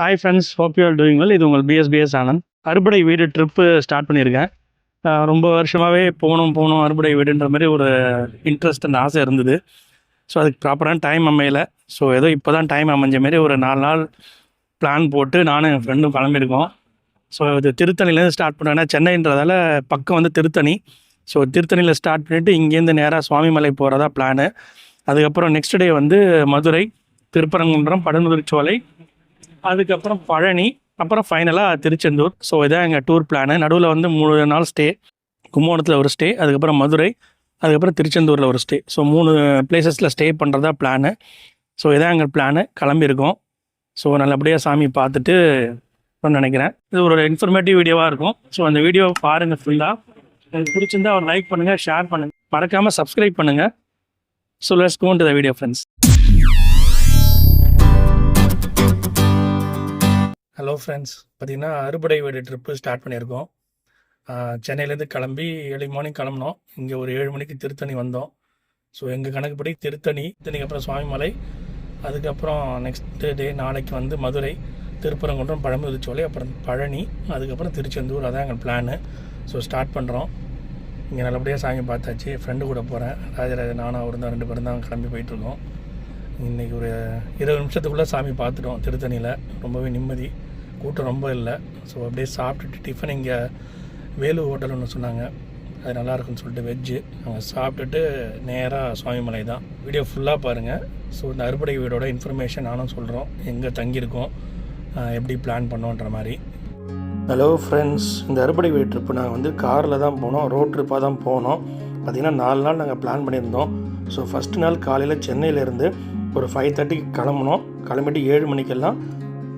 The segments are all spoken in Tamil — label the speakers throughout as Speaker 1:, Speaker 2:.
Speaker 1: Hi friends, hope you are doing well. இது உங்கள் பிஎஸ் ஆனந்த். அறுபடை வீடு ட்ரிப்பு ஸ்டார்ட் பண்ணியிருக்கேன். ரொம்ப வருஷமாகவே போகணும் அறுபடை வீடுன்ற மாதிரி ஒரு இன்ட்ரெஸ்ட், அந்த ஆசை இருந்தது. ஸோ அதுக்கு ப்ராப்பரான டைம் அமையலை. ஸோ ஏதோ இப்போ தான் டைம் அமைஞ்ச மாரி ஒரு 4 நாள் பிளான் போட்டு நானும் என் ஃப்ரெண்டும் கிளம்பியிருக்கோம். ஸோ இது திருத்தணிலேருந்து ஸ்டார்ட் பண்ணுறேன்னா, சென்னைன்றதால பக்கம் வந்து திருத்தணி. ஸோ திருத்தணியில் ஸ்டார்ட் பண்ணிவிட்டு இங்கேருந்து நேராக சுவாமிமலை போகிறதா பிளானு. அதுக்கப்புறம் நெக்ஸ்ட் டே வந்து மதுரை, திருப்பரங்குன்றம், பழமுதிர்ச்சோலை, அதுக்கப்புறம் பழனி, அப்புறம் ஃபைனலாக திருச்செந்தூர். ஸோ இதான் எங்கள் டூர் பிளானு. நடுவில் வந்து 3 நாள் ஸ்டே, கும்பகோணத்தில் ஒரு ஸ்டே, அதுக்கப்புறம் மதுரை, அதுக்கப்புறம் திருச்செந்தூரில் ஒரு ஸ்டே. ஸோ 3 பிளேசஸில் ஸ்டே பண்ணுறதா பிளானு. ஸோ இதான் எங்கள் பிளானு. கிளம்பியிருக்கோம். ஸோ நல்லபடியாக சாமி பார்த்துட்டு நினைக்கிறேன். இது ஒரு இன்ஃபர்மேட்டிவ் வீடியோவாக இருக்கும். ஸோ அந்த வீடியோ பாருங்கள் ஃபுல்லாக. எனக்கு பிடிச்சிருந்தா ஒரு லைக் பண்ணுங்கள், ஷேர் பண்ணுங்கள், மறக்காமல் சப்ஸ்கிரைப் பண்ணுங்கள். So let's go to the video friends. Hello friends, பார்த்திங்கன்னா அறுபடை வீடு ட்ரிப்பு ஸ்டார்ட் பண்ணியிருக்கோம். சென்னையிலேருந்து கிளம்பி ஏர்லி மார்னிங் கிளம்பினோம். இங்கே ஒரு 7 மணிக்கு திருத்தணி வந்தோம். ஸோ எங்கள் கணக்குப்படி திருத்தணிக்கு அப்புறம் சுவாமிமலை, அதுக்கப்புறம் நெக்ஸ்ட் டே நாளைக்கு வந்து மதுரை, திருப்பரங்குன்றம், பழமுதிர்ச்சோலை, அப்புறம் பழனி, அதுக்கப்புறம் திருச்செந்தூர். அதான் எங்கள் பிளானு. ஸோ ஸ்டார்ட் பண்ணுறோம். இங்கே நல்லபடியாக சாமி பார்த்தாச்சு. ஃப்ரெண்டு கூட போகிறேன், ராஜராஜன், நானும் அவர் தான் 2 பேரும் தான் கிளம்பி போயிட்டுருக்கோம். இன்றைக்கி ஒரு 20 நிமிஷத்துக்குள்ளே சாமி பார்த்துட்டோம். திருத்தணியில் ரொம்பவே நிம்மதி, கூட்டம் ரொம்ப இல்லை. ஸோ அப்படியே சாப்பிட்டுட்டு டிஃபன் இங்கே வேலு ஹோட்டல் ஒன்று சொன்னாங்க, அது நல்லாயிருக்குன்னு சொல்லிட்டு வெஜ்ஜு அங்கே சாப்பிட்டுட்டு நேராக சுவாமிமலை தான். வீடியோ ஃபுல்லாக பாருங்கள். ஸோ இந்த அறுபடை வீடோட இன்ஃபர்மேஷன் நானும் சொல்கிறோம், எங்கே தங்கியிருக்கோம், எப்படி பிளான் பண்ணோன்ற மாதிரி. ஹலோ ஃப்ரெண்ட்ஸ், இந்த அறுபடை வீடு ட்ரிப்பு நாங்கள் வந்து காரில் தான் போனோம், ரோட் ட்ரிப்பாக தான் போனோம். பார்த்திங்கன்னா 4 நாள் நாங்கள் பிளான் பண்ணியிருந்தோம். ஸோ ஃபஸ்ட்டு நாள் காலையில் சென்னையிலேருந்து ஒரு 5:30க்கு கிளம்புனோம். கிளம்பிட்டு 7 மணிக்கெல்லாம்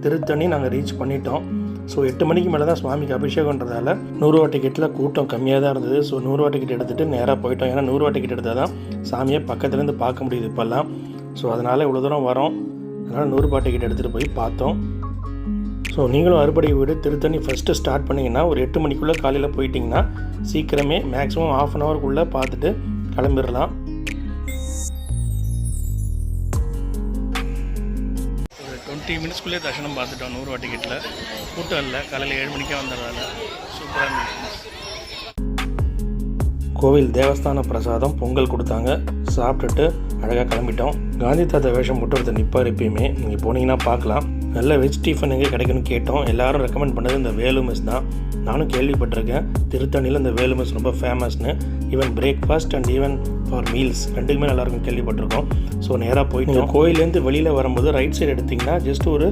Speaker 1: திருத்தணி நாங்கள் ரீச் பண்ணிட்டோம். ஸோ 8 மணிக்கு மேலே தான் சுவாமிக்கு அபிஷேகன்றதால 100 ரூபா டிக்கெட்டில் கூட்டம் கம்மியாக தான் இருந்தது. ஸோ 100 ரூபா டிக்கெட் எடுத்துகிட்டு நேராக போயிட்டோம். ஏன்னா 100 ரூபா டிக்கெட் எடுத்தால் தான் சாமியை பக்கத்துலேருந்து பார்க்க முடியுது இப்போல்லாம். ஸோ அதனால் இவ்வளோ தூரம் வரோம், அதனால் 100 ரூபா டிக்கெட் எடுத்துகிட்டு போய் பார்த்தோம். ஸோ நீங்களும் அறுபடை வீடு திருத்தணி ஃபஸ்ட்டு ஸ்டார்ட் பண்ணிங்கன்னா ஒரு 8 மணிக்குள்ளே காலையில் போயிட்டிங்கன்னா சீக்கிரமே மேக்ஸிமம் 1/2 ஹவருக்குள்ளே பார்த்துட்டு கிளம்பிடலாம். 20 மினிட்ஸ்க்குள்ளே தரிசனம் பார்த்துட்டோம் 100 ரூபா டிக்கெட்டில். கூட்டம் இல்லை, காலையில் 7 மணிக்கே வந்ததால் சூப்பராக இருந்துச்சு. கோவில் தேவஸ்தான பிரசாதம் பொங்கல் கொடுத்தாங்க, சாப்பிட்டுட்டு அழகாக கிளம்பிட்டோம். காந்தி தாத்தா வேஷம் போட்டு ஒருத்தர் நிற்பார் எப்பயுமே, நீங்கள் போனீங்கன்னா பார்க்கலாம். நல்ல வெஜ் டிஃபன் எங்கே கிடைக்குன்னு கேட்டோம். எல்லோரும் ரெக்கமெண்ட் பண்ணது இந்த வேலு மெஸ் தான். நானும் கேள்விப்பட்டிருக்கேன் திருத்தணியில் இந்த வேலு மெஸ் ரொம்ப ஃபேமஸ்னு. Even breakfast and even for meals ரெண்டுக்குமே நல்லாயிருக்கும் கேள்விப்பட்டிருக்கோம். ஸோ நேராக போயிட்டு கோயிலேருந்து வெளியில் வரும்போது ரைட் சைடு எடுத்திங்கன்னா ஜஸ்ட் ஒரு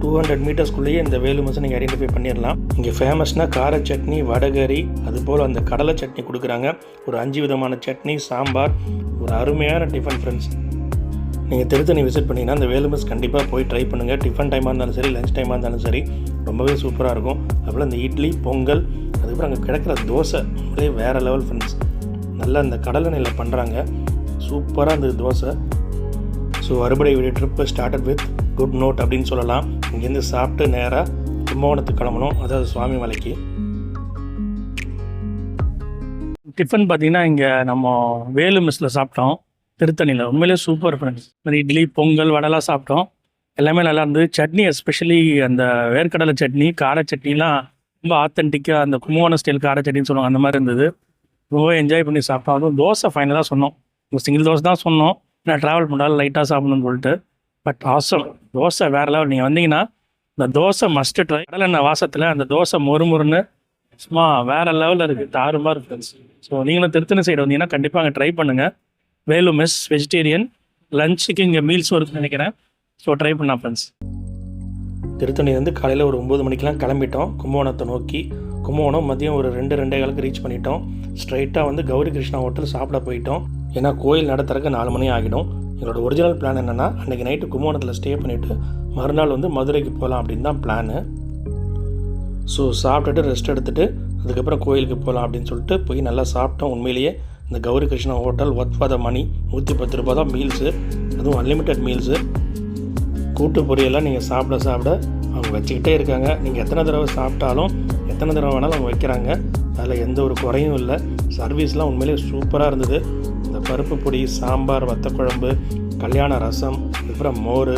Speaker 1: 200 மீட்டர்ஸ்குள்ளேயே இந்த வேலு மெஸ்ஸை நீங்கள் ஐடென்டிஃபை பண்ணிடலாம். இங்கே ஃபேமஸ்னால் கார சட்னி, வடகரி, அதுபோல் அந்த கடலை சட்னி கொடுக்குறாங்க. ஒரு 5 விதமான சட்னி, சாம்பார், ஒரு அருமையான டிஃபன் ஃப்ரெண்ட்ஸ். நீங்கள் திருத்தணி விசிட் பண்ணிங்கன்னா அந்த வேலு மெஸ் கண்டிப்பாக போய் ட்ரை பண்ணுங்கள். டிஃபன் டைமாக இருந்தாலும் சரி, லஞ்ச் டைமாக இருந்தாலும் சரி, ரொம்பவே சூப்பராக இருக்கும். அதுபோல் இந்த இட்லி, பொங்கல், அதுக்கப்புறம் அங்கே கிடைக்கிற தோசை அப்படியே வேறு லெவல் ஃப்ரெண்ட்ஸ். நல்லா அந்த கடலை நெல்லில் பண்ணுறாங்க, சூப்பராக இருந்தது dosa. So Arupadai Veedu trip started with good note அப்படின்னு சொல்லலாம். இங்கேருந்து சாப்பிட்டு நேராக கும்பகோணத்துக்கு கிளம்பணும், அதாவது சுவாமிமலைக்கு. டிஃபன் பார்த்திங்கன்னா இங்கே நம்ம வேலு மெஸ்ஸில் சாப்பிட்டோம் திருத்தணியில். உண்மையிலே சூப்பர் ஃப்ரெண்ட்ஸ். மாதிரி இட்லி, பொங்கல், வடைலாம் சாப்பிட்டோம். எல்லாமே நல்லா இருந்தது. சட்னி எஸ்பெஷலி அந்த வேர்க்கடலை சட்னி, கார சட்னிலாம் ரொம்ப ஆத்தென்டிக்காக அந்த கும்பகோணம் ஸ்டைல் கார சட்னின்னு சொல்லுவாங்க, அந்த மாதிரி இருந்தது. ரொம்ப என்ஜாய் பண்ணி சாப்பிட்டோம். அதுவும் தோசை ஃபைனலாக சொன்னோம், ஒரு சிங்கிள் தோசை தான் சொன்னோம், நான் ட்ராவல் பண்ணாலும் லைட்டாக சாப்பிடணும்னு சொல்லிட்டு. பட் ஆசம், தோசை வேறு லெவல். நீங்கள் வந்தீங்கன்னா இந்த தோசை மஸ்ட்டு ட்ரை. கடலெண்ணெய் வாசத்தில் அந்த தோசை மொறுமொறுன்னு சும்மா வேறு லெவலில் இருக்குது, தாறுமாறு இருக்குது ஃப்ரெண்ட்ஸ். ஸோ நீங்களும் திருத்தணி சைடு வந்தீங்கன்னா கண்டிப்பாக அங்கே ட்ரை பண்ணுங்கள். வேலு மெஸ் வெஜிடேரியன் லஞ்சுக்கு இங்கே மீல்ஸும் இருக்குன்னு நினைக்கிறேன். ஸோ ட்ரை பண்ணலாம் ஃப்ரெண்ட்ஸ். திருத்தணி வந்து காலையில் ஒரு 9 மணிக்கெலாம் கிளம்பிட்டோம் கும்பகோணத்தை நோக்கி. கும்பகோணம் மதியம் ஒரு 2-2:15 ரீச் பண்ணிட்டோம். ஸ்ட்ரைட்டாக வந்து கௌரி கிருஷ்ணா ஹோட்டல் சாப்பிட போயிட்டோம். ஏன்னா கோயில் நடத்துறதுக்கு 4 மணி ஆகிடும். எங்களோட ஒரிஜினல் பிளான் என்னென்னா அன்றைக்கி நைட்டு கும்பகோணத்தில் ஸ்டே பண்ணிவிட்டு மறுநாள் வந்து மதுரைக்கு போகலாம் அப்படின்னு தான் பிளானு. ஸோ சாப்பிட்டுட்டு ரெஸ்ட் எடுத்துகிட்டு அதுக்கப்புறம் கோயிலுக்கு போகலாம் அப்படின்னு சொல்லிட்டு போய் நல்லா சாப்பிட்டோம். உண்மையிலேயே இந்த Gowri Krishna hotel worth for the money. 110 ரூபா தான் மீல்ஸு, அதுவும் அன்லிமிட்டட் மீல்ஸு. கூட்டு பொரியெல்லாம் நீங்கள் சாப்பிட அவங்க வச்சுக்கிட்டே இருக்காங்க. நீங்கள் எத்தனை தடவை சாப்பிட்டாலும் எத்தனை தடவை வேணாலும் அவங்க வைக்கிறாங்க. அதில் எந்த ஒரு குறையும் இல்லை. சர்வீஸ்லாம் உண்மையிலே சூப்பராக இருந்தது. இந்த பருப்பு பொடி, சாம்பார், வத்தக்குழம்பு, கல்யாண ரசம், அதுக்கப்புறம் மோர்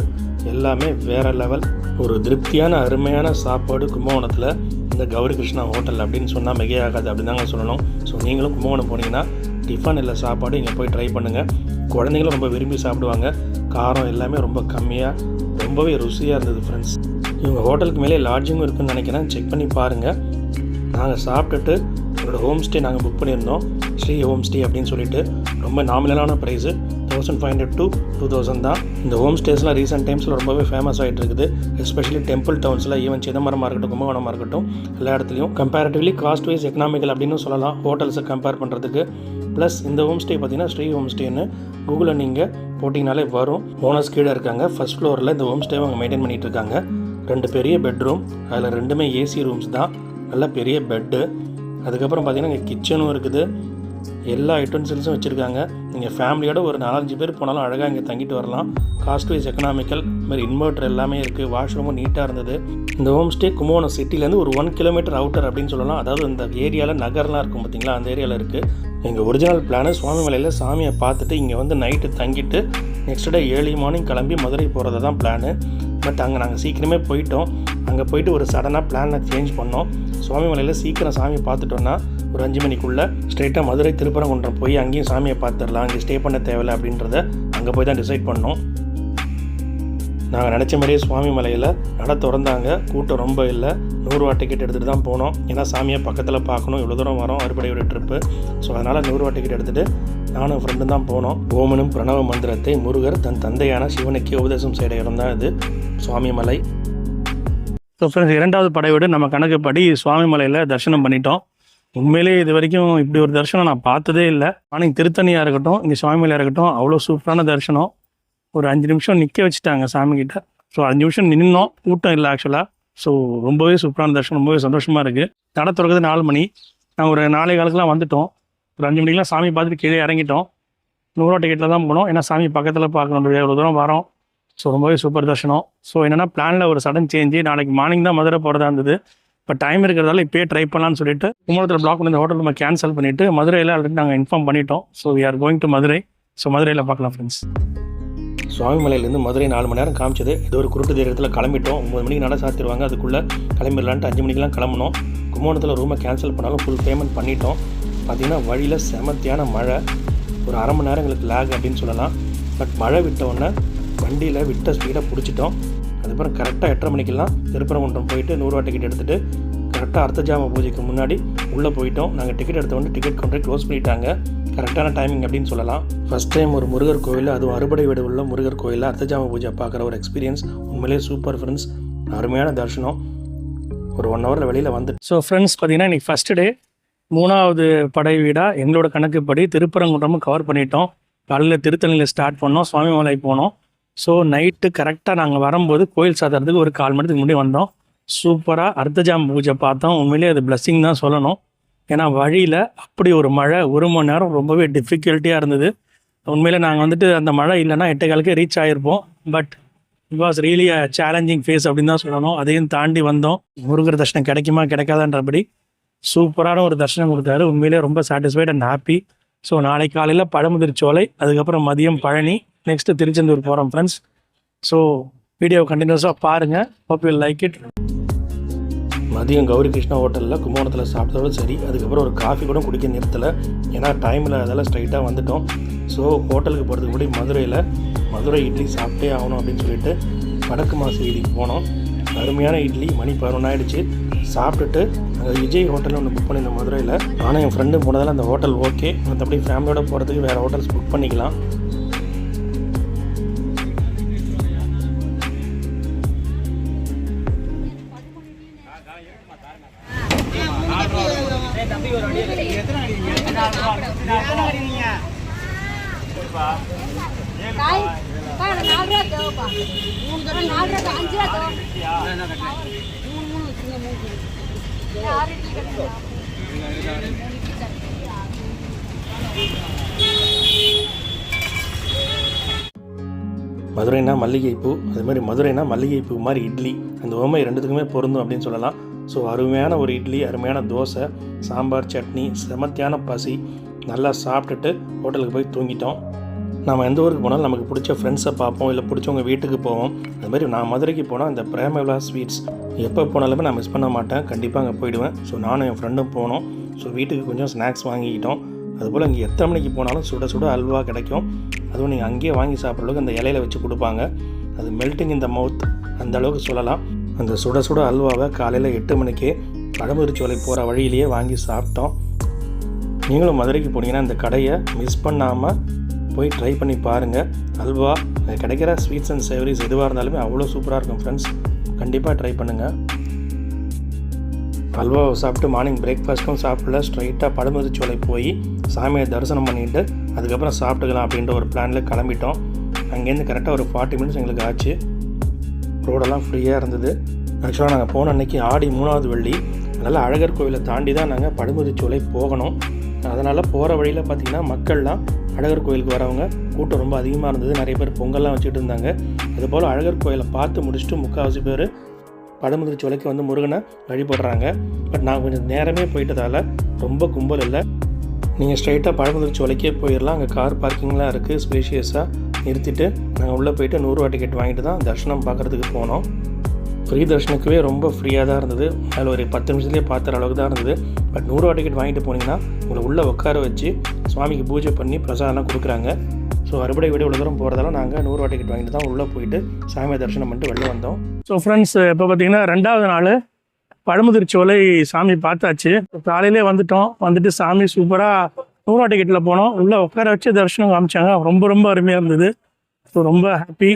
Speaker 1: எல்லாமே வேறு லெவல். ஒரு திருப்தியான அருமையான சாப்பாடு கும்பகோணத்தில் இந்த கௌரி கிருஷ்ணா ஹோட்டல் அப்படின்னு சொன்னால் மிகையாகாது அப்படின்னு தாங்க சொல்லணும். ஸோ நீங்களும் கும்பகோணம் போனீங்கன்னா டிஃபன் இல்லை சாப்பாடு இங்கே போய் ட்ரை பண்ணுங்கள். குழந்தைங்களும் ரொம்ப விரும்பி சாப்பிடுவாங்க. காரம் எல்லாமே ரொம்ப கம்மியாக ரொம்பவே ருசியாக இருந்தது ஃப்ரெண்ட்ஸ். இவங்க ஹோட்டலுக்கு மேலே லாட்ஜிங்கும் இருக்குதுன்னு நினைக்கிறேன். செக் பண்ணி பாருங்கள். நாங்கள் சாப்பிட்டுட்டு எங்களோட ஹோம் ஸ்டே நாங்கள் புக் பண்ணியிருந்தோம். ஸ்ரீ ஹோம் ஸ்டே அப்படின்னு சொல்லிட்டு ரொம்ப நாமினலான ப்ரைஸு 1500 to 2000 தான். இந்த ஹோம் ஸ்டேஸ்லாம் ரீசெண்ட் டைம்ஸில் ரொம்பவே ஃபேமஸ் ஆகிட்டு இருக்குது. எஸ்பெஷலி டெம்பிள் டவுன்ஸில், ஈவன் சிதம்பரமாக இருக்கட்டும், கும்பகோணமாக இருக்கட்டும், எல்லா இடத்துலையும் கம்பேரிட்டிவ்லி காஸ்ட் வைஸ் எக்கனாமிக்கல் அப்படின்னு சொல்லலாம் ஹோட்டல்ஸை கம்பேர் பண்ணுறதுக்கு. ப்ளஸ் இந்த ஹோம் ஸ்டே பார்த்தீங்கன்னா ஸ்ரீ ஹோம் ஸ்டேன்னு கூகுளில் நீங்கள் போட்டிங்கனாலே வரும். ஓனர்ஸ் கீழே இருக்காங்க. ஃபர்ஸ்ட் ஃப்ளோரில் இந்த ஹோம் ஸ்டேவை அவங்க மெயின்டைன் பண்ணிகிட்டு இருக்காங்க. 2 பெரிய பெட்ரூம், அதில் 2மே ஏசி ரூம்ஸ் தான். நல்ல பெரிய பெட்டு. அதுக்கப்புறம் பார்த்தீங்கன்னா இங்கே கிச்சனும் இருக்குது. எல்லா யூட்டன்சில்ஸும் வச்சுருக்காங்க. நீங்கள் ஃபேமிலியோட ஒரு 4-5 பேர் போனாலும் அழகாக இங்கே தங்கிட்டு வரலாம். Cost wise economical. இதுமாதிரி இன்வெர்ட்டர் எல்லாமே இருக்குது. வாஷ்ரூமும் நீட்டாக இருந்தது. இந்த ஹோம் ஸ்டே கும்பகோணம் சிட்டிலேருந்து ஒரு 1 கிலோமீட்டர் அவுட்டர் அப்படின்னு சொல்லலாம். அதாவது இந்த ஏரியாவில் நகர்லாம் இருக்கும் பார்த்தீங்களா, அந்த ஏரியாவில் இருக்குது. எங்கள் ஒரிஜினல் பிளானு சுவாமிமலையில் சாமியை பார்த்துட்டு இங்கே வந்து நைட்டு தங்கிட்டு நெக்ஸ்ட் டே ஏர்லி மார்னிங் கிளம்பி மதுரை போகிறது தான் பிளானு. பட் அங்கே நாங்கள் சீக்கிரமே போயிட்டோம். அங்கே போயிட்டு ஒரு சடனாக பிளானை சேஞ்ச் பண்ணோம். சுவாமிமலையில் சீக்கிரம் சாமி பார்த்துட்டோன்னா ஒரு 5 மணிக்குள்ளே ஸ்ட்ரெயிட்டாக மதுரை திருப்பரங்குன்றம் போய் அங்கேயும் சாமியை பார்த்துடலாம், அங்கே ஸ்டே பண்ண தேவையில்லை அப்படின்றத அங்கே போய் தான் டிசைட் பண்ணோம். நாங்கள் நினச்ச மாதிரியே சுவாமிமலையில் நட திறந்தாங்க. கூட்டம் ரொம்ப இல்லை. 100 ரூபா டிக்கெட் எடுத்துகிட்டு தான் போனோம். ஏன்னா சாமியை பக்கத்தில் பார்க்கணும், இவ்வளோ தூரம் வரோம், அறுபடையோட ட்ரிப்பு. ஸோ அதனால் 100 ரூபா டிக்கெட் எடுத்துகிட்டு நானும் ஃப்ரெண்டும் தான் போனோம். ஓமனும் பிரணவ மந்திரத்தை முருகர் தன் தந்தையான சிவனுக்கே உபதேசம் செய்த இடம் தான் இது சுவாமிமலை. ஸோ ஃப்ரெண்ட்ஸ், 2வது படையோடு நம்ம கணக்குப்படி சுவாமிமலையில் தரிசனம் பண்ணிட்டோம். உண்மையிலே இது வரைக்கும் இப்படி ஒரு தரிசனம் நான் பார்த்ததே இல்லை. ஆனால் திருத்தணியாக இருக்கட்டும், இங்கே சுவாமிமலையாக இருக்கட்டும், அவ்வளோ சூப்பரான தரிசனம். ஒரு 5 நிமிஷம் நிற்க வச்சுட்டாங்க சாமிக்கிட்ட. ஸோ 5 நிமிஷம் நின்னோம். கூட்டம் இல்லை ஆக்சுவலாக. ஸோ ரொம்பவே சூப்பரான தரிசனம், ரொம்பவே சந்தோஷமாக இருக்குது. நட திறக்கிறது 4 மணி. நாங்கள் ஒரு 4:15 வந்துட்டோம். ஒரு 5 மணிக்கெலாம் சாமி பார்த்துட்டு கீழே இறங்கிட்டோம். 100 ரூபா டிக்கெட்டில் தான் போனோம். ஏன்னா சாமி பக்கத்தில் பார்க்கணும், எவ்வளோ தூரம் வரோம். ஸோ ரொம்பவே சூப்பர் தரிசனம். ஸோ என்னென்னா பிளானில் ஒரு சடன் சேஞ்சு. நாளைக்கு மார்னிங் தான் மதுரை போகிறதா இருந்தது. இப்போ டைம் இருக்கிறதால இப்போயே ட்ரை பண்ணலான்னு சொல்லிட்டு கும்பகோணத்தில் பிளாக் பண்ணி இந்த ஹோட்டல் நம்ம கேன்சல் பண்ணிவிட்டு மதுரையில் ஆல்ரெடி நாங்கள் இன்ஃபார்ம் பண்ணிட்டோம். So we are going to Madurai. So மதுரையில் பார்க்கலாம் ஃப்ரெண்ட்ஸ். சுவாமிமலையிலேருந்து மதுரை 4 மணி நேரம் காமிச்சது. ஏதோ ஒரு குருட்டு தேரத்தில் கிளம்பிட்டோம். 9 மணிக்கு நட சாத்திடுவாங்க. அதுக்குள்ளே கிளம்பிடலான்ட்டு 5 மணிக்கெலாம் கிளம்பணும். கும்பகோணத்தில் ரூமை கேன்சல் பண்ணாலும் ஃபுல் பேமெண்ட் பண்ணிட்டோம். பார்த்திங்கன்னா வழியில் செமத்தியான மழை. ஒரு 1/2 மணி நேரம் எங்களுக்கு லேக் அப்படின்னு சொல்லலாம். பட் மழை விட்டவுடனே வண்டியில் விட்ட ஸ்பீடாக பிடிச்சிட்டோம். அதுக்கப்புறம் கரெக்டாக 8:30 மணிக்கெல்லாம் திருப்பரங்குன்றம் போயிட்டு 100 ரூபா டிக்கெட் எடுத்துகிட்டு கரெக்டாக அர்த்தஜாம பூஜைக்கு முன்னாடி உள்ளே போயிட்டோம். நாங்கள் டிக்கெட் எடுத்த உடனே டிக்கெட் கவுண்டரை க்ளோஸ் பண்ணிட்டாங்க. கரெக்டான டைமிங் அப்படின்னு சொல்லலாம். ஃபஸ்ட் டைம் ஒரு முருகர் கோயில், அதுவும் அறுபடை வீடு உள்ள முருகர் கோயிலில் அர்த்தஜாம பூஜை பார்க்குற ஒரு எக்ஸ்பீரியன்ஸ் உண்மையிலேயே சூப்பர் ஃப்ரெண்ட்ஸ். அருமையான தரிசனம். ஒரு 1 ஹவரில் வெளியில் வந்து. ஸோ ஃப்ரெண்ட்ஸ், பார்த்தீங்கன்னா இன்றைக்கி ஃபஸ்ட்டு டே 3வது படை வீடாக எங்களோட கணக்குப்படி திருப்பரங்குன்றமும் கவர் பண்ணிட்டோம். காலையில் திருத்தணியில் ஸ்டார்ட் பண்ணோம், சுவாமிமலை போனோம். ஸோ நைட்டு கரெக்டாக நாங்கள் வரும்போது கோயில் சாத்துறதுக்கு ஒரு 1/4 மணி நேரத்துக்கு முன்னாடி வந்தோம். சூப்பராக அர்த்தஜாம பூஜை பார்த்தோம். உண்மையிலேயே அது பிளஸ்ஸிங் தான் சொல்லணும். ஏன்னா வழியில் அப்படி ஒரு மழை, 1 மணி நேரம் ரொம்பவே டிஃபிகல்ட்டியாக இருந்தது. உண்மையிலே நாங்கள் வந்துட்டு அந்த மழை இல்லைன்னா 8:15 ரீச் ஆகிருப்போம். But it was really a challenging phase அப்படின்னு தான் சொல்லணும். அதையும் தாண்டி வந்தோம். முருகர் தரிசனம் கிடைக்குமா கிடைக்காதான்றபடி சூப்பரான ஒரு தரிசனம் கொடுத்தாரு. உண்மையிலே ரொம்ப சாட்டிஸ்ஃபைட் அண்ட் ஹாப்பி. ஸோ நாளைக்கு காலையில் பழமுதிர்ச்சோலை, அதுக்கப்புறம் மதியம் பழனி, நெக்ஸ்ட்டு திருச்செந்தூர் போகிறோம் ஃப்ரெண்ட்ஸ். ஸோ வீடியோ கண்டினியூஸாக பாருங்கள். Hope you like it. மதியம் கௌரி கிருஷ்ணா ஹோட்டலில் கும்பகோணத்தில் சாப்பிட்டதோட சரி. அதுக்கப்புறம் ஒரு காஃபி கூட குடிக்க நிறுத்தலை. ஏன்னா டைமில் அதெல்லாம் ஸ்ட்ரைட்டாக வந்துட்டோம். ஸோ ஹோட்டலுக்கு போகிறதுக்கு முன்னாடி மதுரை இட்லி சாப்பிட்டே ஆகணும் அப்படின்னு சொல்லிட்டு வடக்கு மாசி வீதிக்கு போனோம். அருமையான இட்லி. மணி 11 ஆகிடுச்சு. சாப்பிட்டுட்டு அங்கே விஜய் ஹோட்டலில் ஒன்று புக் பண்ணியிருந்தோம் மதுரையில். ஆனால் என் ஃப்ரெண்டு போனதால் அந்த ஹோட்டல் ஓகே, மற்றபடி ஃபேமிலியோடு போகிறதுக்கு வேறு ஹோட்டல்ஸ் புக் பண்ணிக்கலாம். மதுரைனா மல்லிகைப்பூ, அது மாதிரி மதுரைனா மல்லிகைப்பூ மாதிரி இட்லி, அந்த உவமை ரெண்டுத்துக்குமே பொருந்தும் அப்படின்னு சொல்லலாம். ஸோ அருமையான ஒரு இட்லி, அருமையான தோசை, சாம்பார், சட்னி, செமத்தியான பசி, நல்லா சாப்பிட்டுட்டு ஹோட்டலுக்கு போய் தூங்கிட்டோம். நம்ம எந்த ஊருக்கு போனாலும் நமக்கு பிடிச்ச ஃப்ரெண்ட்ஸை பார்ப்போம், இல்லை பிடிச்சவங்க வீட்டுக்கு போவோம். அதுமாதிரி நான் மதுரைக்கு போனால் இந்த பிரேமவிலாஸ் ஸ்வீட்ஸ் எப்போ போனாலுமே நான் மிஸ் பண்ண மாட்டேன், கண்டிப்பாக அங்கே போயிடுவேன். ஸோ நானும் என் ஃப்ரெண்டும் போனோம். ஸோ வீட்டுக்கு கொஞ்சம் ஸ்நாக்ஸ் வாங்கிக்கிட்டோம். அதுபோல் இங்கே எத்தனை மணிக்கு போனாலும் சுட சுட அல்வா கிடைக்கும். அதுவும் நீங்கள் அங்கேயே வாங்கி சாப்பிட்ற அளவுக்கு அந்த இலையில வச்சு கொடுப்பாங்க. அது மெல்ட்டிங் இன் த மவுத் அந்த அளவுக்கு சொல்லலாம். அந்த சுட சுட அல்வாவை காலையில் 8 மணிக்கே பழமுதிர்ச்சோலை போகிற வழியிலேயே வாங்கி சாப்பிட்டோம். நீங்களும் மதுரைக்கு போனீங்கன்னா இந்த கடையை மிஸ் பண்ணாமல் போய் ட்ரை பண்ணி பாருங்கள். அல்வா கிடைக்கிற ஸ்வீட்ஸ் அண்ட் சேவரிஸ் எதுவாக இருந்தாலுமே அவ்வளோ சூப்பராக இருக்கும் ஃப்ரெண்ட்ஸ், கண்டிப்பாக ட்ரை பண்ணுங்கள். அல்வாவை சாப்பிட்டு மார்னிங் பிரேக்ஃபாஸ்ட்டும் சாப்பிடல, ஸ்ட்ரைட்டாக பழமுதிர்ச்சோலை போய் சாமியை தரிசனம் பண்ணிவிட்டு அதுக்கப்புறம் சாப்பிட்டுக்கலாம் அப்படின்ற ஒரு பிளானில் கிளம்பிட்டோம். அங்கேருந்து கரெக்டாக ஒரு 40 மினிட்ஸ் எங்களுக்கு ஆச்சு. ரோடெல்லாம் ஃப்ரீயாக இருந்தது. ஆக்சுவலாக நாங்கள் போன அன்றைக்கி ஆடி 3வது வெள்ளி, அதனால் அழகர் கோவிலை தாண்டி தான் நாங்கள் பழமுதிர்ச்சோலை போகணும். அதனால் போகிற வழியில் பார்த்திங்கன்னா மக்கள்லாம் அழகர் கோயிலுக்கு வரவங்க கூட்டம் ரொம்ப அதிகமாக இருந்தது. நிறைய பேர் பொங்கல்லாம் வச்சுட்டு இருந்தாங்க. அதுபோல் அழகர் கோயிலை பார்த்து முடிச்சுட்டு முக்கால்வாசி பேர் பழமுதிர்ச்சோலைக்கு வந்து முருகனை வழிபடுறாங்க. பட் நான் கொஞ்சம் நேரமே போயிட்டதால் ரொம்ப கும்பல் இல்லை. நீங்கள் ஸ்ட்ரைட்டாக பழமுதிர்ச்சோலைக்கே போயிடலாம். அங்கே கார் பார்க்கிங்லாம் இருக்குது, ஸ்பேஷியஸாக நிறுத்திட்டு நாங்கள் உள்ளே போயிட்டு 100 ரூபா டிக்கெட் வாங்கிட்டு தான் தரிசனம் பார்க்குறதுக்கு போனோம். ஃப்ரீ தரிசனக்குவே ரொம்ப ஃப்ரீயாக தான் இருந்தது. அதில் ஒரு 10 நிமிஷத்துலேயே பார்த்துற அளவுக்கு தான் இருந்தது. பட் 100 ரூபா டிக்கெட் வாங்கிட்டு போனீங்கன்னா உங்களை உள்ளே உட்கார வச்சு சுவாமிக்கு பூஜை பண்ணி பிரசாதம்லாம் கொடுக்குறாங்க. ஸோ அறுபடை வீடு இவ்வளோ தூரம் போகிறதால நாங்கள் 100 ரூபா டிக்கெட் வாங்கிட்டு தான் உள்ளே போயிட்டு சாமியை தரிசனம் பண்ணிட்டு வெளில வந்தோம். ஸோ ஃப்ரெண்ட்ஸ், இப்போ பார்த்தீங்கன்னா 2வது நாள் பழமுதிர்ச்சோலை சாமி பார்த்தாச்சு. காலையிலே வந்துட்டு சாமி சூப்பராக 100 ரூபா டிக்கெட்டில் போனோம். உள்ளே உட்கார வச்சு தரிசனம் காமிச்சாங்க. ரொம்ப ரொம்ப அருமையாக இருந்தது. ஸோ ரொம்ப ஹாப்பி.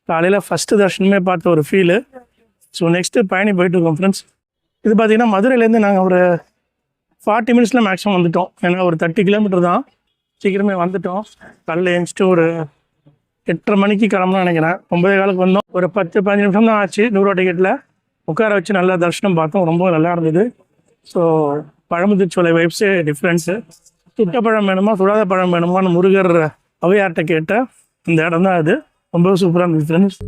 Speaker 1: காலையில் ஃபஸ்ட்டு தரிசனமே பார்த்த ஒரு ஃபீலு. ஸோ நெக்ஸ்ட்டு பயணி போயிட்டுருக்கோம் ஃப்ரெண்ட்ஸ். இது பார்த்திங்கன்னா மதுரையிலேருந்து நாங்கள் ஒரு 40 மினிட்ஸில் மேக்ஸிமம் வந்துவிட்டோம். ஏன்னா ஒரு 30 கிலோமீட்டர் தான், சீக்கிரமே வந்துவிட்டோம். காலையில் எழுந்துட்டு ஒரு 8:30 மணிக்கு கிளம்புன்னு நினைக்கிறேன். 9:15 வந்தோம். ஒரு 10-15 நிமிஷம் தான் ஆச்சு. 100 ரூபா டிக்கெட்டில் உட்கார வச்சு நல்லா தரிசனம் பார்த்தோம். ரொம்ப நல்லா இருந்தது. ஸோ பழமுதிர்ச்சோலை வைப்ஸே டிஃப்ரென்ஸு. சுட்ட பழம் வேணுமா சுடாத பழம் வேணுமான்னு முருகர் அவையார்கிட்ட கேட்ட இந்த இடம் தான் அது. ரொம்ப சூப்பராக இருந்தது ஃப்ரெண்ட்ஸ்.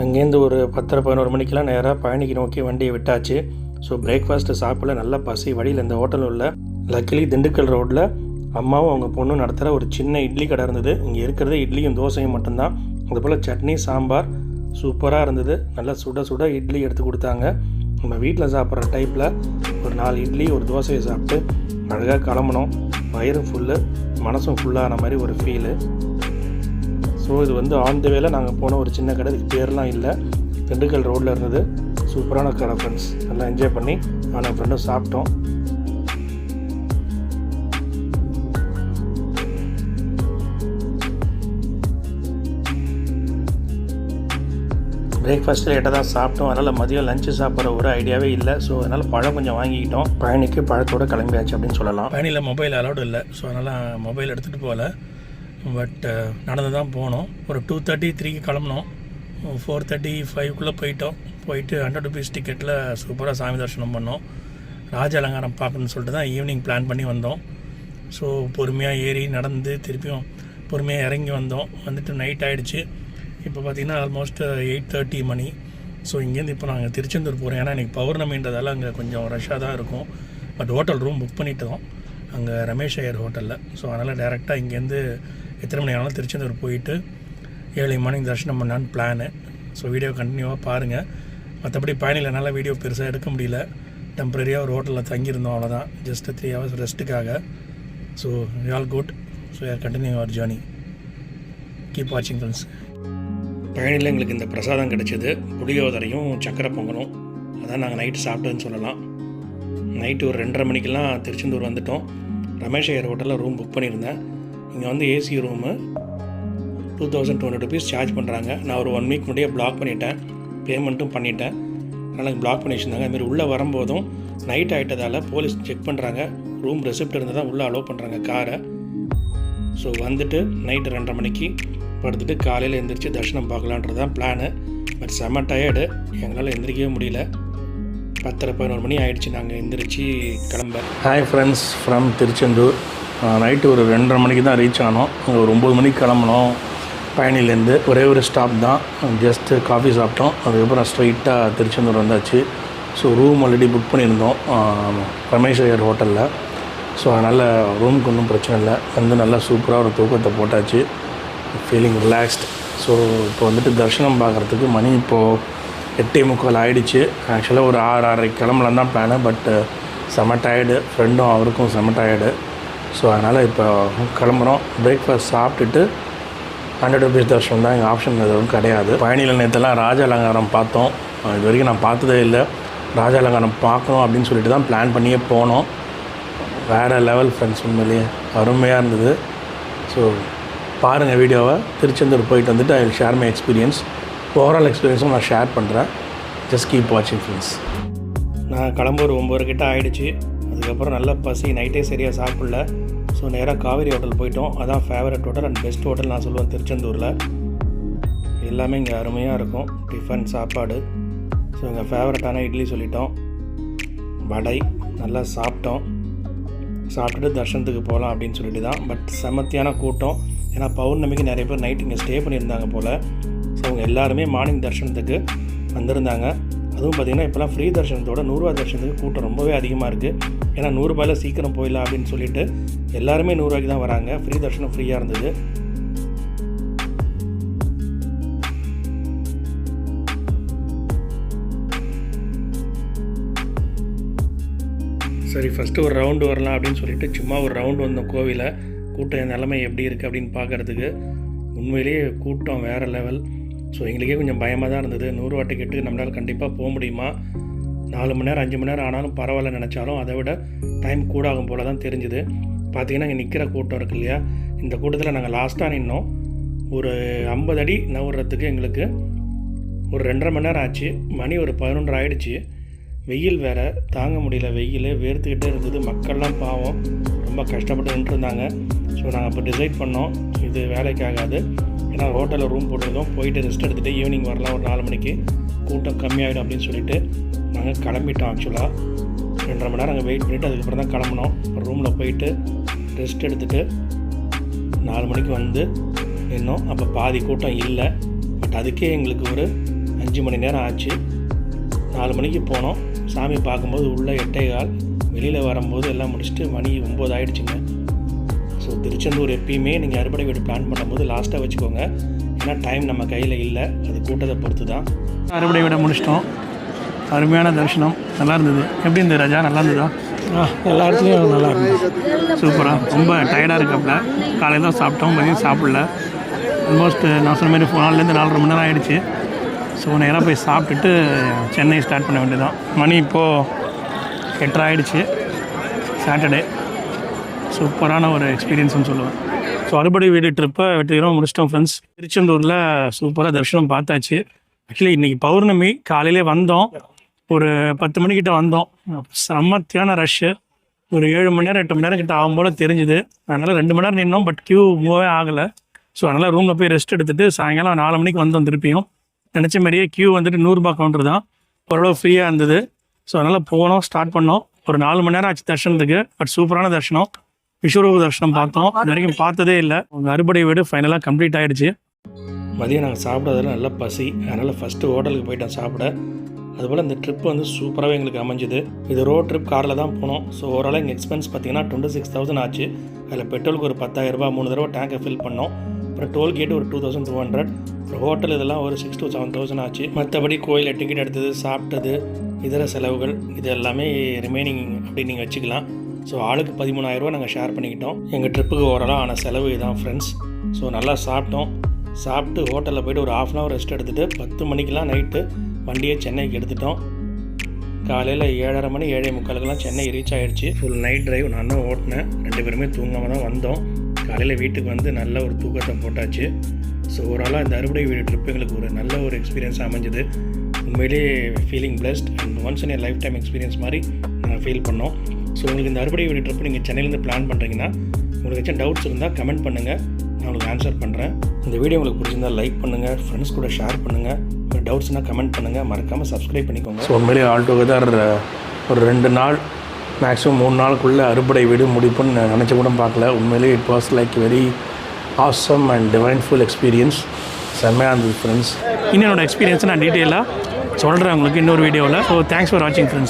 Speaker 1: அங்கேருந்து ஒரு 10-11 மணிக்கெலாம் நேராக பயணிக்கு நோக்கி வண்டியை விட்டாச்சு. ஸோ பிரேக்ஃபாஸ்ட்டு சாப்பிட நல்லா பசி. வழியில் இந்த ஹோட்டல் உள்ள லக்கிலி திண்டுக்கல் ரோட்டில் அம்மாவும் அவங்க பொண்ணும் நடத்துகிற ஒரு சின்ன இட்லி கடை இருந்தது. இங்கே இருக்கிறது இட்லியும் தோசையும் மட்டும்தான். அதுபோல் சட்னி சாம்பார் சூப்பராக இருந்தது. நல்லா சுட சுட இட்லி எடுத்து கொடுத்தாங்க. நம்ம வீட்டில் சாப்பிட்ற டைப்பில் ஒரு 4 இட்லி ஒரு தோசையை சாப்பிட்டு அழகாக கிளம்புனோம். வயிறும் ஃபுல்லு, மனசும் ஃபுல்லான மாதிரி ஒரு ஃபீலு. ஸோ இது வந்து ஆன் த வேல நாங்கள் போன ஒரு சின்ன கடை, இதுக்கு பேர்லாம் இல்லை, திண்டுக்கல் ரோட்டில் இருந்தது. சூப்பரான கடை ஃப்ரெண்ட்ஸ். நல்லா என்ஜாய் பண்ணி நான் ஃப்ரெண்டும் சாப்பிட்டோம். பிரேக்ஃபாஸ்ட்டு லேட்டாக தான் சாப்பிட்டோம். அதனால் மதியம் லஞ்சு சாப்பிட்ற ஒரு ஐடியாவே இல்லை. ஸோ அதனால் பழம் கொஞ்சம் வாங்கிக்கிட்டோம். பயணிக்கு பழத்தோடு கிளம்பியாச்சு அப்படின்னு சொல்லலாம். பயணியில் மொபைல் அலௌடு இல்லை. ஸோ அதனால் மொபைல் எடுத்துகிட்டு போகல. பட் நடந்து தான் போனோம். ஒரு 2:33க்கு கிளம்பினோம். 4:35க்குள்ளே போயிட்டு 100 ருபீஸ் டிக்கெட்டில் சூப்பராக சாமி தரிசனம் பண்ணோம். ராஜ அலங்காரம் பார்க்கணுன்னு சொல்லிட்டு தான் ஈவினிங் பிளான் பண்ணி வந்தோம். ஸோ பொறுமையாக ஏறி நடந்து திருப்பியும் பொறுமையாக இறங்கி வந்தோம். வந்துட்டு நைட் ஆகிடுச்சு. இப்போ பார்த்திங்கன்னா ஆல்மோஸ்ட் 8:30 மணி. ஸோ இங்கேருந்து இப்போ நாங்கள் திருச்செந்தூர் போகிறோம். ஏன்னா இன்றைக்கி பௌர்ணமின்றதால அங்கே கொஞ்சம் ரஷ்ஷாக தான் இருக்கும். பட் ஹோட்டல் ரூம் புக் பண்ணிட்டோம் அங்கே ரமேஷ் ஐயர் ஹோட்டலில். ஸோ அதனால் டேரெக்டாக இங்கேருந்து எத்தனை மணி ஆனாலும் திருச்செந்தூர் போயிட்டு 7 மணிக்கு தரிசனம் பண்ணான்னு பிளானு. ஸோ வீடியோ கண்டினியூவாக பாருங்கள். மற்றபடி பயணியில் நல்லா வீடியோ பெருசாக எடுக்க முடியல. டெம்பரரியாக ஒரு ஹோட்டலில் தங்கியிருந்தோம், அவ்வளோதான். ஜஸ்ட் 3 hours ரெஸ்ட்டுக்காக. So all good. So continue our journey. Keep வாட்சிங் ஃப்ரெண்ட்ஸ். பயணியில் எங்களுக்கு இந்த பிரசாதம் கிடைச்சிது, புளியோதரையும் சக்கரை பொங்கலும். அதான் நாங்கள் நைட்டு சாப்பிட்டதுன்னு சொல்லலாம். நைட்டு ஒரு 2:30 மணிக்கெல்லாம் திருச்செந்தூர் வந்துவிட்டோம். ரமேஷ் ஐயர் ஹோட்டலில் ரூம் புக் பண்ணியிருந்தேன். இங்கே வந்து ஏசி ரூமு 2200 rupees சார்ஜ் பண்ணுறாங்க. நான் ஒரு 1 week முன்னாடியே பிளாக் பண்ணிட்டேன், பேமெண்ட்டும் பண்ணிட்டேன். அதனால் பிளாக் பண்ணி வச்சுருந்தாங்க. அதுமாரி உள்ளே வரும்போதும் நைட் ஆகிட்டதால் போலீஸ் செக் பண்ணுறாங்க. ரூம் ரெசிப்ட் இருந்தால் தான் உள்ளே அலோவ் பண்ணுறாங்க காரை. ஸோ வந்துட்டு நைட்டு 2:30 மணிக்கு படுத்துட்டு காலையில் எந்திரிச்சு தரிசனம் பார்க்கலான்றது தான் பிளானு. பட் செம்ம டயர்டு, எங்களால் எந்திரிக்கவே முடியல. 10:30-11 மணி ஆகிடுச்சு நாங்கள் எந்திரிச்சு கிளம்ப. Hi friends from Tiruchendur. Night ஒரு 2:30 மணிக்கு தான் ரீச் ஆனோம். அங்கே ஒரு 9 மணிக்கு கிளம்பினோம் பழனிலேருந்து. ஒரே ஒரு ஸ்டாப் தான், ஜஸ்ட்டு காஃபி சாப்பிட்டோம். அதுக்கப்புறம் ஸ்ட்ரைட்டாக திருச்செந்தூர் வந்தாச்சு. ஸோ ரூம் ஆல்ரெடி புக் பண்ணியிருந்தோம் ரமேஷ் ஐயர் ஹோட்டலில். ஸோ அதனால் ரூமுக்கு ஒன்றும் பிரச்சனை இல்லை. வந்து நல்லா சூப்பராக ஒரு தூக்கத்தை போட்டாச்சு. Feeling relaxed. ஸோ இப்போ வந்துட்டு தரிசனம் பார்க்குறதுக்கு மணி இப்போது 8:45 ஆகிடுச்சு. ஆக்சுவலாக ஒரு 6-6:30 கிளம்பலாம் தான் பிளானு. பட்டு செம்ம டயர்டு, ஃப்ரெண்டும் அவருக்கும் செம்ம டயர்டு. ஸோ அதனால் இப்போ கிளம்புறோம். பிரேக்ஃபாஸ்ட் சாப்பிட்டுட்டு 100 rupees தரிசனம் தான், எங்கள் ஆப்ஷன் எதுவும் கிடையாது. பழனியில் நேற்றுலாம் ராஜ அலங்காரம் பார்த்தோம். இது வரைக்கும் நான் பார்த்ததே இல்லை. ராஜ அலங்காரம் பார்க்கணும் அப்படின்னு சொல்லிட்டு தான் பிளான் பண்ணியே போனோம். வேறு லெவல் ஃப்ரெண்ட்ஸ், உண்மையிலேயே அருமையாக இருந்தது. ஸோ பாருங்கள் வீடியோவை. திருச்செந்தூர் போயிட்டு வந்துட்டு I will share my experience. Overall எக்ஸ்பீரியன்ஸும் நான் ஷேர் பண்ணுறேன். ஜஸ்ட் கீப் வாட்சிங் ஃப்ரெண்ட்ஸ். நான் கிளம்ப ஒரு 9 கிட்ட ஆகிடுச்சு. அதுக்கப்புறம் நல்ல பசி, நைட்டே சரியாக சாப்பிடல. ஸோ நேராக காவேரி ஹோட்டல் போயிட்டோம். அதான் favourite hotel and best hotel நான் சொல்லுவேன் திருச்செந்தூரில். எல்லாமே இங்கே அருமையாக இருக்கும், டிஃபன் சாப்பாடு. ஸோ எங்கள் ஃபேவரட்டான இட்லி சொல்லிட்டோம், வடை நல்லா சாப்பிட்டோம். சாப்பிட்டுட்டு தர்ஷனத்துக்கு போகலாம் அப்படின்னு சொல்லிட்டு தான். பட் செமத்தியான கூட்டம். ஏன்னா பௌர்ணமிக்கு நிறைய பேர் நைட் இங்கே ஸ்டே பண்ணியிருந்தாங்க போல். ஸோ அவங்க எல்லாருமே மார்னிங் தர்ஷனத்துக்கு வந்திருந்தாங்க. அதுவும் பார்த்திங்கன்னா இப்போலாம் ஃப்ரீ தர்ஷனத்தோட 100 ரூபா தர்ஷனத்துக்கு கூட்டம் ரொம்பவே அதிகமாக இருக்குது. ஏன்னா 100 ரூபாயில் சீக்கிரம் போயிடலாம் அப்படின்னு சொல்லிட்டு எல்லாருமே 100 ரூபாய்க்கு தான் வராங்க. ஃப்ரீ தர்ஷனம் ஃப்ரீயாக இருந்தது. சரி, ஃபஸ்ட்டு ஒரு ரவுண்டு வரலாம் அப்படின்னு சொல்லிட்டு சும்மா ஒரு ரவுண்டு வந்தோம் கோவிலை. கூட்டம் நிலைமை எப்படி இருக்குது அப்படின்னு பார்க்குறதுக்கு. உண்மையிலேயே கூட்டம் வேறு லெவல். ஸோ எங்களுக்கே கொஞ்சம் பயமாக தான் இருந்தது. 100 ரூபா டிக்கெட்டுக்கு நம்மளால் கண்டிப்பாக போக முடியுமா, 4 மணி நேரம் 5 மணி நேரம் ஆனாலும் பரவாயில்ல நினச்சாலும் அதை விட டைம் கூட ஆகும் போல் தான் தெரிஞ்சுது. பார்த்திங்கன்னா இங்கே நிற்கிற கூட்டம் இருக்கு இல்லையா, இந்த கூட்டத்தில் நாங்கள் லாஸ்ட்டாக நின்னோம். ஒரு 50 அடி நவுறதுக்கு எங்களுக்கு ஒரு 2.5 மணி நேரம் ஆச்சு. மணி ஒரு 11 ஆகிடுச்சு. வெயில் வேறு தாங்க முடியல, வெயில் வேர்த்துக்கிட்டே இருந்தது. மக்கள்லாம் பாவம் ரொம்ப கஷ்டப்பட்டு நின்றுருந்தாங்க. ஸோ நாங்கள் அப்போ டிசைட் பண்ணோம் இது வேலைக்காகாது. ஏன்னா ஹோட்டலில் ரூம் போட்டிருந்தோம், போயிட்டு ரெஸ்ட் எடுத்துகிட்டு ஈவினிங் வரலாம் ஒரு 4 மணிக்கு, கூட்டம் கம்மியாகிடும் அப்படின்னு சொல்லிட்டு நாங்கள் கிளம்பிட்டோம். ஆக்சுவலாக 2.5 மணி நேரம் அங்கே வெயிட் பண்ணிவிட்டு அதுக்கப்புறம் தான் கிளம்பினோம். ரூமில் போயிட்டு ரெஸ்ட் எடுத்துகிட்டு 4 மணிக்கு வந்து நின்னோம். அப்போ பாதி கூட்டம் இல்லை. பட் அதுக்கே எங்களுக்கு ஒரு 5 மணி நேரம் ஆச்சு. 4 மணிக்கு போனோம். சாமி பார்க்கும்போது உள்ளே 8:15, வெளியில் வரும்போது எல்லாம் முடிச்சுட்டு மணி 9 ஆகிடுச்சிங்க. ஸோ திருச்செந்தூர் எப்பயுமே நீங்கள் அறுபடை வீடு பிளான் பண்ணும்போது லாஸ்ட்டாக வச்சுக்கோங்க. ஏன்னா டைம் நம்ம கையில் இல்லை, அது கூட்டத்தை பொறுத்து தான். அறுபடை வீடை முடிச்சிட்டோம். அருமையான தரிசனம், நல்லா இருந்தது. எப்படி இருந்தது ராஜா, நல்லா இருந்ததா? எல்லா இடத்துலையும் நல்லா இருந்தது, சூப்பராக. ரொம்ப டயர்டாக இருக்காப்புல. காலையில் தான் சாப்பிட்டோம், மதியம் சாப்பிடல. ஆல்மோஸ்ட் நான் சொன்ன மாதிரி 4லேருந்து 4.5 மணி நேரம் ஆகிடுச்சு. ஸோ நேராக போய் சாப்பிட்டுட்டு சென்னை ஸ்டார்ட் பண்ண வேண்டியதான். மணி இப்போது 8:30 ஆகிடுச்சு. சாட்டர்டே. சூப்பரான ஒரு எக்ஸ்பீரியன்ஸ்னு சொல்லுவேன். ஸோ அறுபடை வீடு ட்ரிப்பை வெற்றிகரமாக முடிச்சிட்டோம் ஃப்ரெண்ட்ஸ். திருச்செந்தூரில் சூப்பராக தரிசனம் பார்த்தாச்சு. ஆக்சுவலி இன்றைக்கி பௌர்ணமி. காலையிலே வந்தோம், ஒரு 10 மணிக்கிட்ட வந்தோம். செம்மத்தியான ரஷ்ஷு. ஒரு 7 மணி நேரம் 8 மணி நேரம் கிட்ட ஆகும் போல் தெரிஞ்சுது. அதனால் 2 மணி நேரம் நின்னோம். பட் க்யூ மூவே ஆகலை. ஸோ அதனால் ரூமில் போய் ரெஸ்ட் எடுத்துகிட்டு சாயங்காலம் 4 மணிக்கு வந்தோம். திருப்பியும் நினச்ச மாதிரியே க்யூ வந்துட்டு 100 ரூபா கவுண்டர் தான், ஓரளவு ஃப்ரீயாக இருந்தது. ஸோ அதனால் போனோம், ஸ்டார்ட் பண்ணோம். ஒரு 4 மணி நேரம் ஆச்சு தர்ஷனத்துக்கு. பட் சூப்பரான தர்ஷனம். விஸ்வரூப தர்ஷனம் பார்த்தோம். இது வரைக்கும் பார்த்ததே இல்லை. உங்கள் அறுபடை வீடு ஃபைனலாக கம்ப்ளீட் ஆகிடுச்சு. மதியம் நாங்கள் சாப்பிட்றதுல நல்லா பசி. அதனால் ஃபஸ்ட்டு ஹோட்டலுக்கு போயிட்டோம் சாப்பிட. அதுபோல் இந்த ட்ரிப் வந்து சூப்பராகவே எங்களுக்கு அமைஞ்சுது. இது ரோட் ட்ரிப், காரில் தான் போனோம். ஸோ ஓவராலாக எங்கள் எக்ஸ்பென்ஸ் பார்த்திங்கன்னா 26,000 ஆச்சு. அதில் பெட்ரோலுக்கு ஒரு 10,000 ரூபா, 3 தடவை டேங்கை ஃபில் பண்ணோம். அப்புறம் டோல்கேட்டு ஒரு 2,200, அப்புறம் ஹோட்டல் இதெல்லாம் ஒரு 6,000 to 7,000 ஆச்சு. மற்றபடி கோயிலில் டிக்கெட் எடுத்தது, சாப்பிட்டது, இதர செலவுகள் இது எல்லாமே ரிமைனிங் அப்படி நீங்கள் வச்சுக்கலாம். ஸோ ஆளுக்கு 13,000 ரூபா நாங்கள் ஷேர் பண்ணிக்கிட்டோம். எங்கள் ட்ரிப்புக்கு ஓவராலாக ஆன செலவு இதுதான் ஃப்ரெண்ட்ஸ். ஸோ நல்லா சாப்பிட்டோம். சாப்பிட்டு ஹோட்டலில் போய்ட்டு ஒரு 1/2 hour ரெஸ்ட் எடுத்துகிட்டு 10 மணிக்கெலாம் நைட்டு வண்டியை சென்னைக்கு எடுத்துட்டோம். காலையில் 7:30 மணி 7:45 சென்னை ரீச் ஆகிடுச்சு. ஃபுல் நைட் டிரைவ் நான் தான் ஓட்டினேன். 2 பேருமே தூங்காமல் தான் வந்தோம். காலையில் வீட்டுக்கு வந்து நல்ல ஒரு தூக்கத்தை போட்டாச்சு. ஸோ ஓவராலாக இந்த அறுபடை வீடு ட்ரிப் எங்களுக்கு ஒரு நல்ல ஒரு எக்ஸ்பீரியன்ஸ் அமைஞ்சுது. உண்மையிலேயே feeling blessed and once in A life time experience மாதிரி நாங்கள் ஃபீல் பண்ணோம். ஸோ உங்களுக்கு இந்த அறுபடை வீடு ட்ரிப் நீங்கள் சென்னையிலேருந்து பிளான் பண்ணுறீங்கன்னா உங்களுக்கு ஏதாச்சும் டவுட்ஸ் இருந்தால் கமெண்ட் பண்ணுங்கள், நான் உங்களுக்கு ஆன்சர் பண்ணுறேன். இந்த வீடியோ உங்களுக்கு பிடிச்சிருந்தால் லைக் பண்ணுங்கள், ஃப்ரெண்ட்ஸ் கூட ஷேர் பண்ணுங்கள், ஒரு டவுட்ஸ்னால் கமெண்ட் பண்ணுங்கள், மறக்காமல் சப்ஸ்கிரைப் பண்ணிக்கோங்க. ஸோ உண்மையிலேயே ஆல் டுகெதர் ஒரு 2 நாள் மேக்ஸிமம் 3 நாளுக்குள்ளே அறுபடை வீடு முடிப்புன்னு நினச்சி கூட பார்க்கல. உண்மையிலேயே it was like very awesome and divineful experience. செம்மையாக இருந்தது ஃப்ரெண்ட்ஸ். இன்னும் என்னோடய எக்ஸ்பீரியன்ஸை நான் டீட்டெயிலாக சொல்கிறேன் உங்களுக்கு இன்னொரு வீடியோவில். ஸோ தேங்க்ஸ் ஃபார் வாட்சிங் ஃப்ரெண்ட்ஸ்.